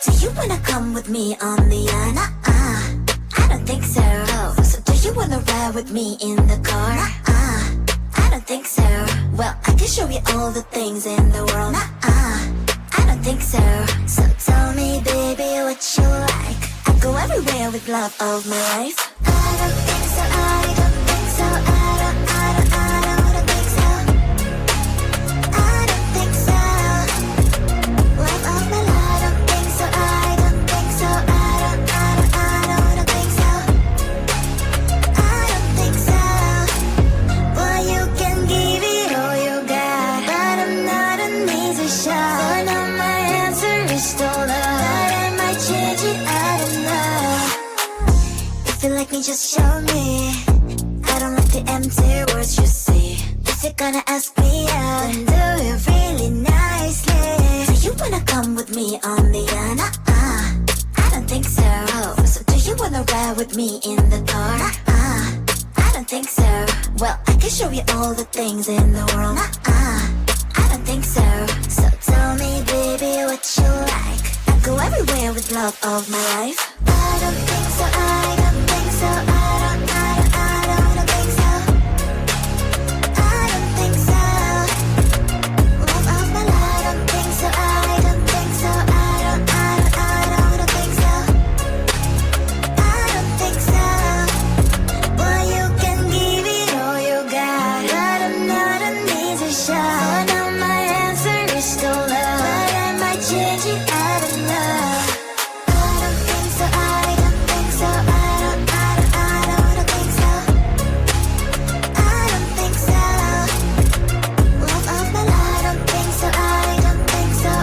Do you wanna come with me on the yacht? I don't think so. So do you wanna ride with me in the car? I don't think so. Well, I can show you all the things in the world. I don't think so. So tell me, baby, what you like. I go everywhere with love of my life. I don't think so. I don't think so. I don't think so. I don't think so. Love of my life. I don't think so. I don't think so. I don't think so. I don't think so. Well, you can give it all you got, but I'm not an easy shot. For now my answer is still no, but I might change it, I don't know. If you like me, just show me. I don't like the empty words you see. If you're gonna ask me out, then do it really nicely. Do you wanna come with me on the yacht? I don't think so. So do you wanna ride with me in the car? I don't think so. Well, I can show you all the things in the world. I don't think so. So tell me, baby, what you like. I go everywhere with love of my life. I don't think so. I don't think so. I don't think so. I don't think so. Love of my life. I don't think so. I don't think so. I don't think so. I don't think so. Well, you can give it all you got, but I'm not an easy shot. For now my answer is still no, but I might change it, I don't know. I don't think so. I don't think so. I don't think so. I don't think so. Love of my life. I don't think so. I don't think so.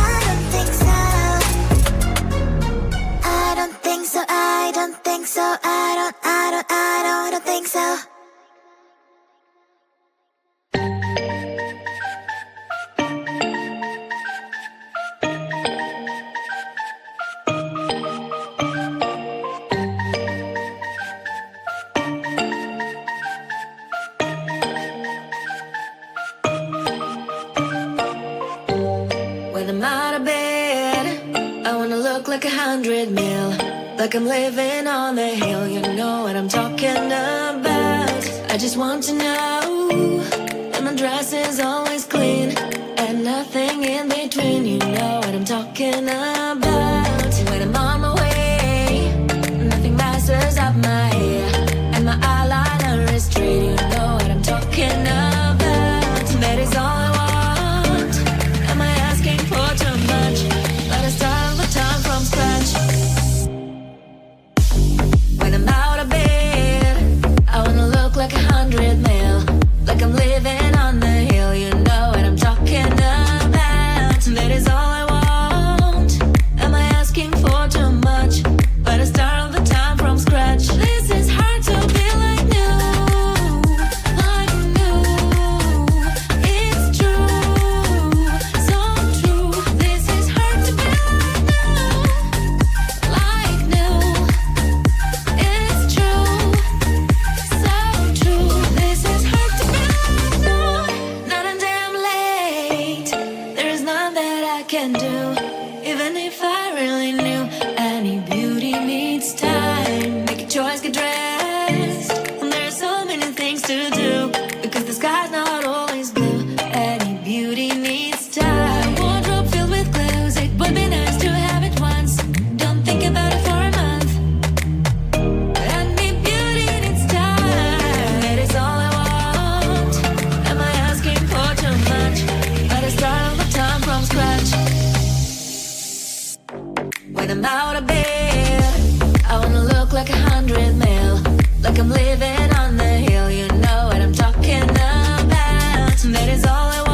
I don't think so. I don't think so. I don't think so. I don't think so. I don't think so. When I'm out of bed, I wanna look like 100 mil, like I'm living on the hill. You know what I'm talking about. I just want to know that my dress is always clean and nothing in between. You know what I'm talking about. When I'm on my way, nothing messes up my hair, and my eyeliner is straight. You know what I'm talking about. That is all I want. Am I asking for too much? Let us start the time from scratch. When I'm out of bed, I wanna look like 100 mil, like I'm living on the hill. You know what I'm talking about. That is all I want. Am I asking for too much? Let us start the time from scratch. This is hard to be like new, like new. It's true, so true. This is hard to be like new. It's true, so true. This is hard to be like new. Not a damn late. There is none that I can do, even if I really knew. Any beauty needs time. Make a choice, get dressed. And there are so many things to do, because the sky's not always blue. Any beauty needs time. Wardrobe filled with clothes, it would be nice to have it once. Don't think about it for a month. Any beauty needs time. That is all I want. Am I asking for too much? Let us start all the time from scratch. When I'm out of bed, I wanna look like 100 mil, like I'm living on the hill. You know what I'm talking about. That is all I want.